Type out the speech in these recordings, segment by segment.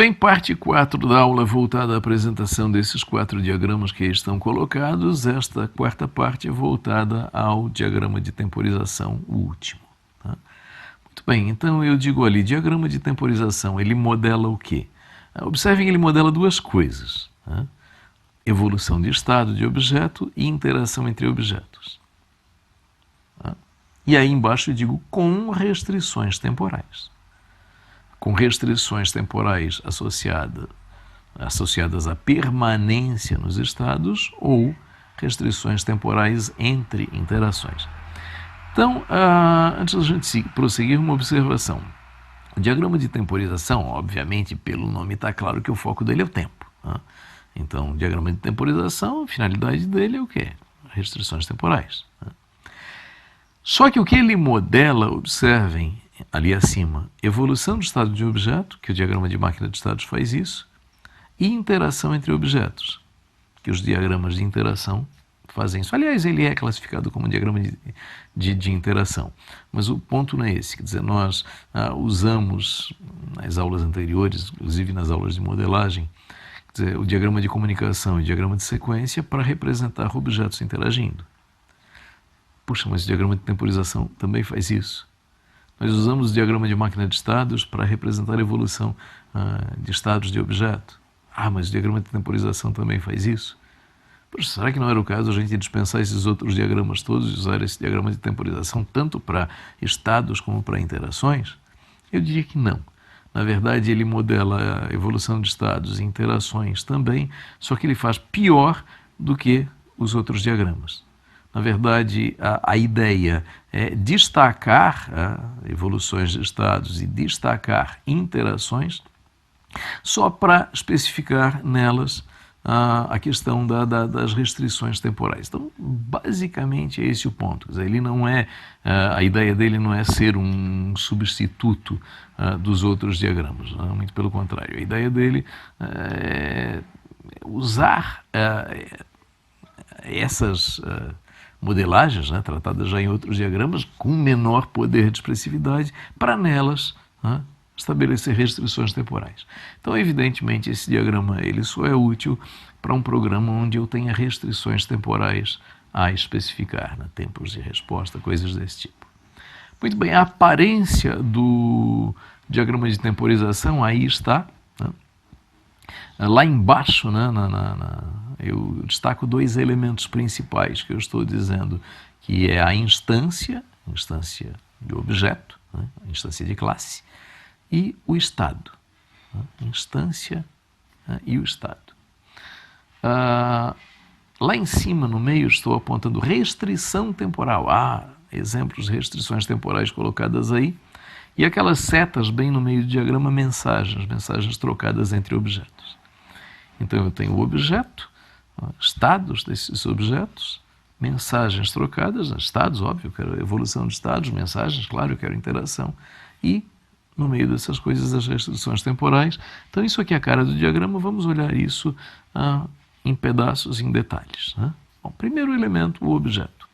bem, parte 4 da aula voltada à apresentação desses 4 diagramas que aí estão colocados. Esta quarta parte é voltada ao diagrama de temporização, o último. Tá? Muito bem, então eu digo ali, diagrama de temporização, ele modela o quê? Observem que ele modela duas coisas. Tá? Evolução de estado de objeto e interação entre objetos. Tá? E aí embaixo eu digo com restrições temporais. Com restrições temporais associadas à permanência nos estados ou restrições temporais entre interações. Então, antes da gente prosseguir, uma observação. O diagrama de temporização, obviamente, pelo nome está claro que o foco dele é o tempo. Tá? Então, o diagrama de temporização, a finalidade dele é o quê? Restrições temporais. Tá? Só que o que ele modela, observem, ali acima, evolução do estado de objeto, que o diagrama de máquina de estados faz isso, e interação entre objetos, que os diagramas de interação fazem isso. Aliás, ele é classificado como diagrama de interação, mas o ponto não é esse. Quer dizer, nós usamos nas aulas anteriores, inclusive nas aulas de modelagem, quer dizer, o diagrama de comunicação e o diagrama de sequência para representar objetos interagindo. Puxa, mas o diagrama de temporização também faz isso. Nós usamos o diagrama de máquina de estados para representar a evolução de estados de objeto. Mas o diagrama de temporização também faz isso? Poxa, será que não era o caso a gente dispensar esses outros diagramas todos e usar esse diagrama de temporização tanto para estados como para interações? Eu diria que não. Na verdade, ele modela a evolução de estados e interações também, só que ele faz pior do que os outros diagramas. Na verdade, a ideia é destacar evoluções de estados e destacar interações só para especificar nelas a questão das restrições temporais. Então, basicamente é esse o ponto. Quer dizer, ele não é, a ideia dele não é ser um substituto dos outros diagramas, não, muito pelo contrário. A ideia dele é usar essas modelagens, tratadas já em outros diagramas, com menor poder de expressividade, para nelas estabelecer restrições temporais. Então, evidentemente, esse diagrama ele só é útil para um programa onde eu tenha restrições temporais a especificar, tempos de resposta, coisas desse tipo. Muito bem, a aparência do diagrama de temporização aí está. Lá embaixo, eu destaco dois elementos principais que eu estou dizendo, que é a instância de objeto, a instância de classe, e o estado, instância e o estado. Lá em cima, no meio, estou apontando restrição temporal. Exemplos de restrições temporais colocadas aí. E aquelas setas bem no meio do diagrama, mensagens trocadas entre objetos. Então eu tenho o objeto, estados desses objetos, mensagens trocadas, estados, óbvio, eu quero evolução de estados, mensagens, claro, eu quero interação, e no meio dessas coisas as restrições temporais. Então isso aqui é a cara do diagrama, vamos olhar isso em pedaços, em detalhes. Bom, primeiro elemento, o objeto.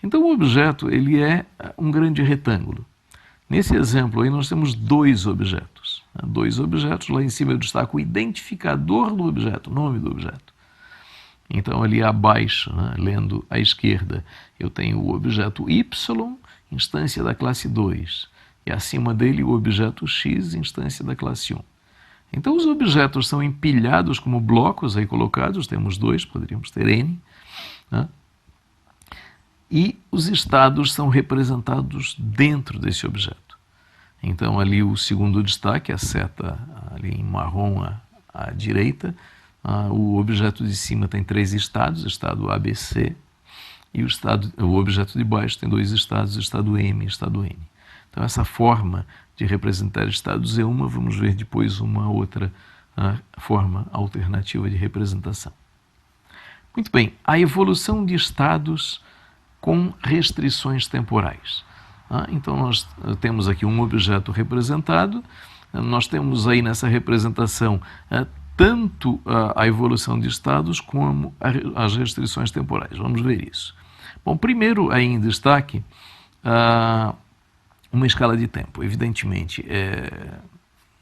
Então o objeto ele é um grande retângulo. Nesse exemplo aí nós temos dois objetos. Lá em cima eu destaco o identificador do objeto, o nome do objeto. Então ali abaixo, lendo à esquerda, eu tenho o objeto Y, instância da classe 2, e acima dele o objeto X, instância da classe 1. Então os objetos são empilhados como blocos aí colocados, temos dois, poderíamos ter N, e os estados são representados dentro desse objeto. Então ali o segundo destaque, a seta ali em marrom à direita, o objeto de cima tem 3 estados, estado ABC, e o objeto de baixo tem 2 estados, estado M e estado N. Então essa forma de representar estados é uma, vamos ver depois uma outra forma alternativa de representação. Muito bem, a evolução de estados com restrições temporais. Então nós temos aqui um objeto representado, nós temos aí nessa representação tanto a evolução de estados como as restrições temporais. Vamos ver isso. Bom, primeiro aí em destaque, uma escala de tempo. Evidentemente,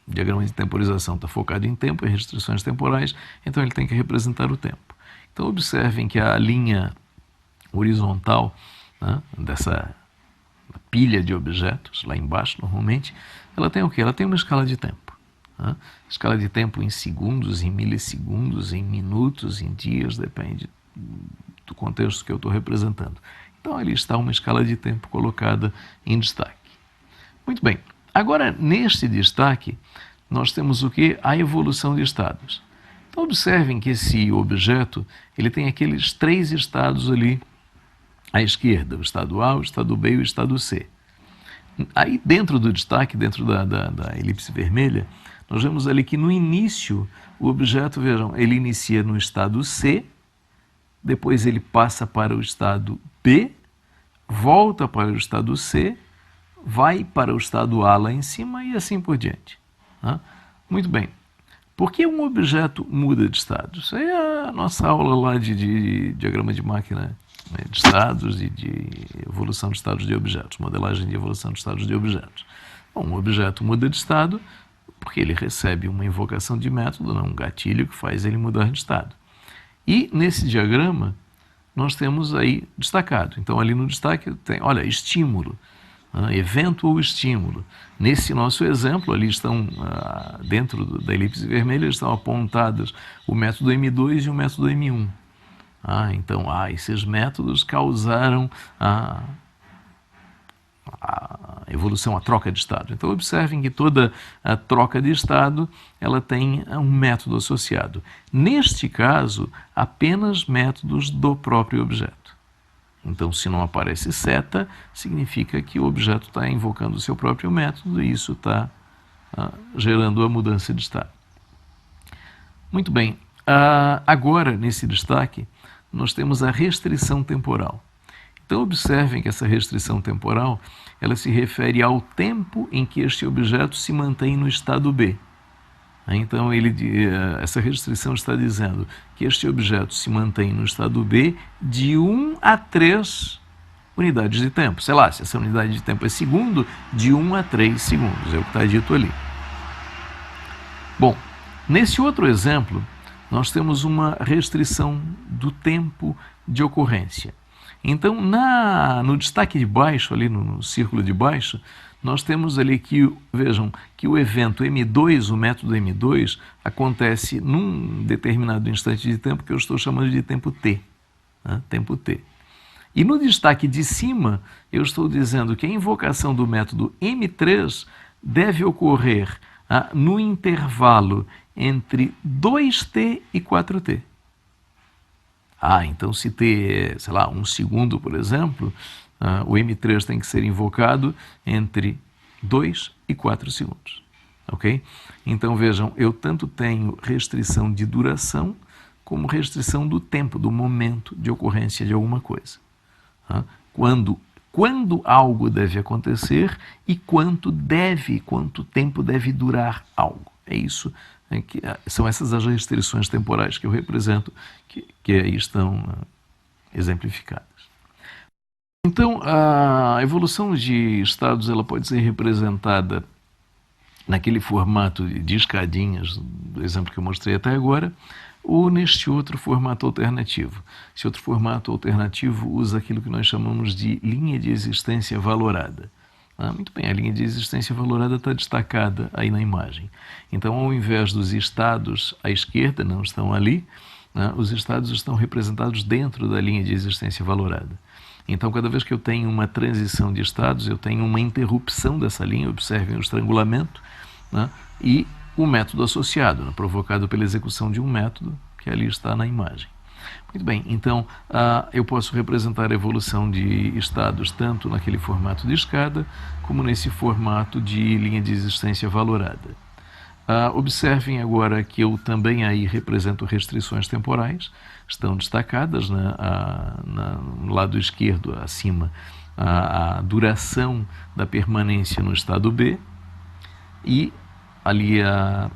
O diagrama de temporização está focado em tempo e restrições temporais, então ele tem que representar o tempo. Então observem que a linha horizontal, né, dessa pilha de objetos, lá embaixo normalmente, ela tem o quê? Ela tem uma escala de tempo. Né? Escala de tempo em segundos, em milissegundos, em minutos, em dias, depende do contexto que eu estou representando. Então ali está uma escala de tempo colocada em destaque. Muito bem, agora neste destaque nós temos o que? A evolução de estados. Então observem que esse objeto ele tem aqueles 3 estados ali à esquerda, o estado A, o estado B e o estado C. Aí dentro do destaque, dentro da elipse vermelha, nós vemos ali que no início o objeto, vejam, ele inicia no estado C, depois ele passa para o estado B, volta para o estado C, vai para o estado A lá em cima e assim por diante. Muito bem. Por que um objeto muda de estado? Isso aí é a nossa aula lá de diagrama de máquina, né, de estados e de evolução de estados de objetos, modelagem de evolução de estados de objetos. Bom, um objeto muda de estado porque ele recebe uma invocação de método, um gatilho que faz ele mudar de estado. E nesse diagrama nós temos aí destacado. Então ali no destaque tem, olha, estímulo, evento ou estímulo. Nesse nosso exemplo, ali estão, dentro da elipse vermelha, estão apontadas o método M2 e o método M1. Então, esses métodos causaram a evolução, a troca de estado. Então, observem que toda a troca de estado ela tem um método associado. Neste caso, apenas métodos do próprio objeto. Então, se não aparece seta, significa que o objeto está invocando o seu próprio método e isso está gerando a mudança de estado. Muito bem, agora nesse destaque nós temos a restrição temporal. Então observem que essa restrição temporal ela se refere ao tempo em que este objeto se mantém no estado B. Então essa restrição está dizendo que este objeto se mantém no estado B de 1 a 3 unidades de tempo. Sei lá, se essa unidade de tempo é segundo, de 1 a 3 segundos, é o que está dito ali. Bom, nesse outro exemplo, nós temos uma restrição do tempo de ocorrência. Então, no destaque de baixo, ali no círculo de baixo, nós temos ali que, vejam, que o evento M2, o método M2, acontece num determinado instante de tempo que eu estou chamando de tempo T. Tempo T. E no destaque de cima, eu estou dizendo que a invocação do método M3 deve ocorrer no intervalo entre 2t e 4t. Então se t é, sei lá, 1 segundo, por exemplo, o M3 tem que ser invocado entre 2 e 4 segundos. Ok? Então vejam, eu tanto tenho restrição de duração como restrição do tempo, do momento de ocorrência de alguma coisa. Quando algo deve acontecer e quanto tempo deve durar algo. É isso, são essas as restrições temporais que eu represento, que aí estão exemplificadas. Então, a evolução de estados ela pode ser representada naquele formato de escadinhas, do exemplo que eu mostrei até agora, ou neste outro formato alternativo. Esse outro formato alternativo usa aquilo que nós chamamos de linha de existência valorada. Muito bem, a linha de existência valorada está destacada aí na imagem. Então, ao invés dos estados à esquerda, não estão ali, os estados estão representados dentro da linha de existência valorada. Então, cada vez que eu tenho uma transição de estados, eu tenho uma interrupção dessa linha, observem o estrangulamento, e o método associado, provocado pela execução de um método que ali está na imagem. Muito bem, então eu posso representar a evolução de estados tanto naquele formato de escada, como nesse formato de linha de existência valorada. Observem agora que eu também aí represento restrições temporais, estão destacadas no lado esquerdo, acima, a duração da permanência no estado B, e ali à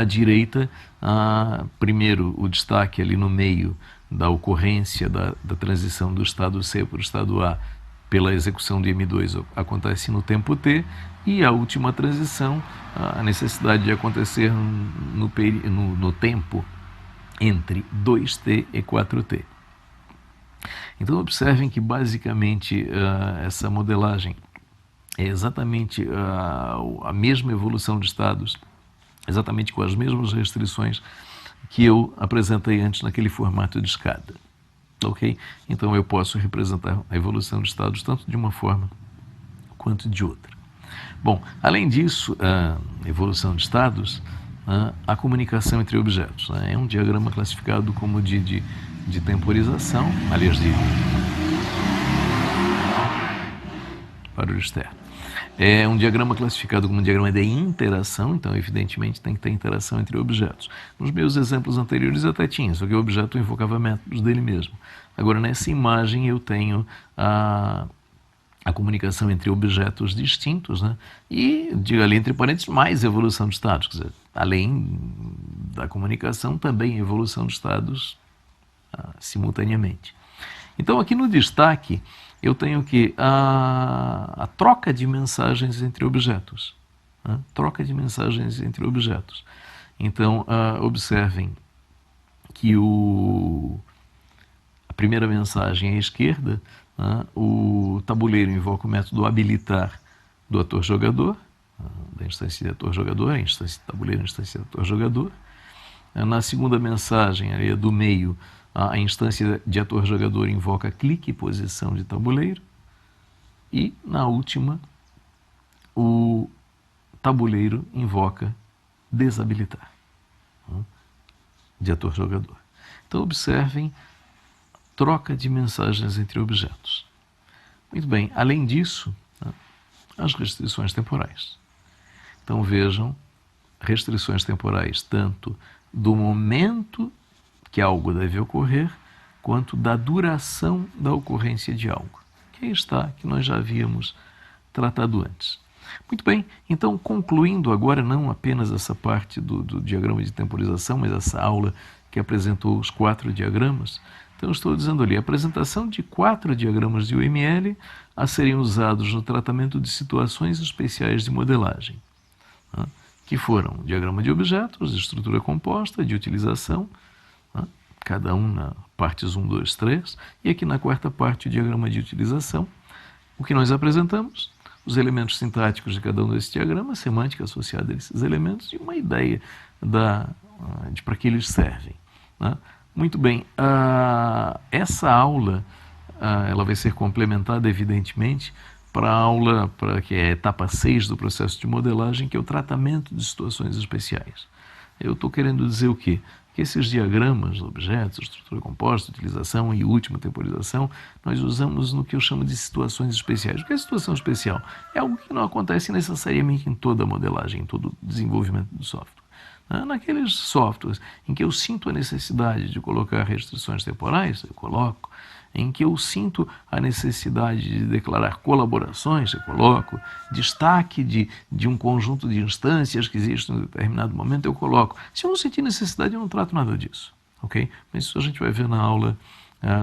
direita, primeiro o destaque ali no meio da ocorrência da transição do estado C para o estado A pela execução de M2 acontece no tempo t, e a última transição, a necessidade de acontecer no tempo entre 2t e 4t. Então observem que basicamente essa modelagem é exatamente a mesma evolução de estados, exatamente com as mesmas restrições que eu apresentei antes naquele formato de escada. Ok? Então eu posso representar a evolução de estados tanto de uma forma quanto de outra. Bom, além disso, a evolução de estados, a comunicação entre objetos. É um diagrama classificado como de temporização, aliás, barulho externo. É um diagrama classificado como um diagrama de interação, então evidentemente tem que ter interação entre objetos. Nos meus exemplos anteriores até tinha, só que o objeto invocava métodos dele mesmo. Agora nessa imagem eu tenho a comunicação entre objetos distintos, né? E, digo ali entre parênteses, mais evolução de estados, quer dizer, além da comunicação, também evolução de estados simultaneamente. Então aqui no destaque eu tenho que a troca de mensagens entre objetos. Né? Troca de mensagens entre objetos. Então observem que a primeira mensagem à esquerda, o tabuleiro invoca o método habilitar do ator-jogador, da instância de ator-jogador, a instância de tabuleiro, a instância de ator-jogador. Na segunda mensagem, ali do meio, a instância de ator-jogador invoca clique e posição de tabuleiro. E, na última, o tabuleiro invoca desabilitar de ator-jogador. Então, observem troca de mensagens entre objetos. Muito bem, além disso, as restrições temporais. Então, vejam, restrições temporais tanto do momento que algo deve ocorrer, quanto da duração da ocorrência de algo. Que aí está, que nós já havíamos tratado antes. Muito bem, então concluindo agora não apenas essa parte do diagrama de temporização, mas essa aula que apresentou os 4 diagramas, então estou dizendo ali, a apresentação de 4 diagramas de UML a serem usados no tratamento de situações especiais de modelagem, que foram diagrama de objetos, de estrutura composta, de utilização, cada um na partes 1, 2, 3, e aqui na quarta parte o diagrama de utilização. O que nós apresentamos? Os elementos sintáticos de cada um desses diagramas, semântica associada a esses elementos e uma ideia de para que eles servem. Muito bem, essa aula ela vai ser complementada, evidentemente, para a aula que é a etapa 6 do processo de modelagem, que é o tratamento de situações especiais. Eu estou querendo dizer o quê? Que esses diagramas, objetos, estrutura composta, utilização e última temporização, nós usamos no que eu chamo de situações especiais. O que é situação especial? É algo que não acontece necessariamente em toda a modelagem, em todo o desenvolvimento do software. Naqueles softwares em que eu sinto a necessidade de colocar restrições temporais, eu coloco. Em que eu sinto a necessidade de declarar colaborações, eu coloco. Destaque de um conjunto de instâncias que existe em um determinado momento, eu coloco. Se eu não sentir necessidade, eu não trato nada disso. Ok? Mas isso a gente vai ver na aula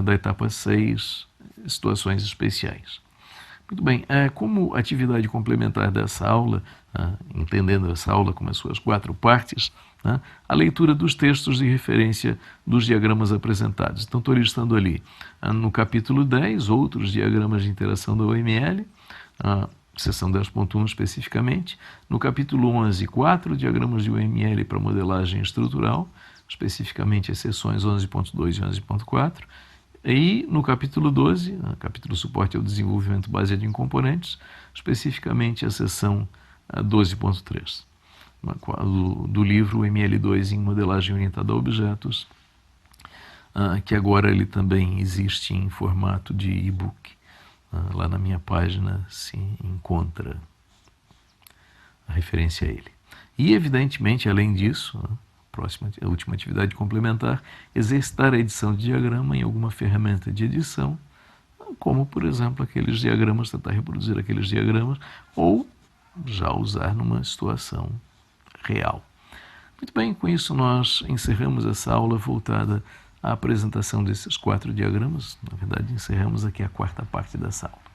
da etapa 6, situações especiais. Muito bem, como atividade complementar dessa aula, entendendo essa aula com as suas 4 partes, a leitura dos textos de referência dos diagramas apresentados. Então, estou listando ali, no capítulo 10, outros diagramas de interação da UML, seção 10.1 especificamente. No capítulo 11, 4 diagramas de UML para modelagem estrutural, especificamente as seções 11.2 e 11.4. E no capítulo 12, capítulo suporte ao desenvolvimento baseado em componentes, especificamente a seção 12.3. Do livro ML2 em modelagem orientada a objetos, que agora ele também existe em formato de e-book. Lá na minha página se encontra a referência a ele. E, evidentemente, além disso, a última atividade complementar, exercitar a edição de diagrama em alguma ferramenta de edição, como, por exemplo, aqueles diagramas, tentar reproduzir aqueles diagramas, ou já usar numa situação real. Muito bem, com isso nós encerramos essa aula voltada à apresentação desses 4 diagramas. Na verdade, encerramos aqui a 4ª parte dessa aula.